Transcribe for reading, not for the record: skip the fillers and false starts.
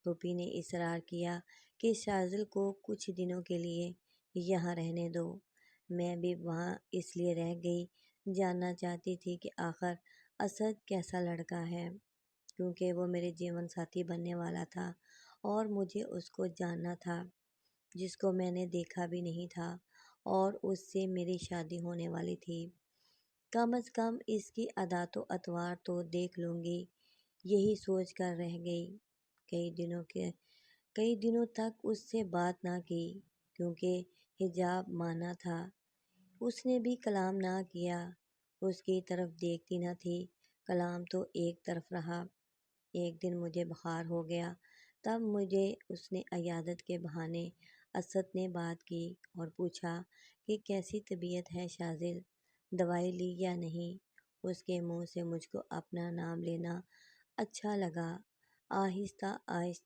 پھوپھی نے اصرار کیا کہ شاذل کو کچھ دنوں کے لیے یہاں رہنے دو۔ میں بھی وہاں اس لیے رہ گئی، جاننا چاہتی تھی کہ آخر اسد کیسا لڑکا ہے، کیونکہ وہ میرے جیون ساتھی بننے والا تھا اور مجھے اس کو جاننا تھا، جس کو میں نے دیکھا بھی نہیں تھا، اور اس سے میری شادی ہونے والی تھی۔ کم از کم اس کی عادات و اطوار تو دیکھ لوں گی، یہی سوچ کر رہ گئی۔ کئی دنوں تک اس سے بات نہ کی، کیونکہ حجاب مانا تھا۔ اس نے بھی کلام نہ کیا، اس کی طرف دیکھتی نہ تھی، کلام تو ایک طرف رہا۔ ایک دن مجھے بخار ہو گیا، تب مجھے اس نے عیادت کے بہانے اسد نے بات کی اور پوچھا کہ کیسی طبیعت ہے شاذل، دوائی لی یا نہیں۔ اس کے منہ سے مجھ کو اپنا نام لینا اچھا لگا۔ آہستہ آہستہ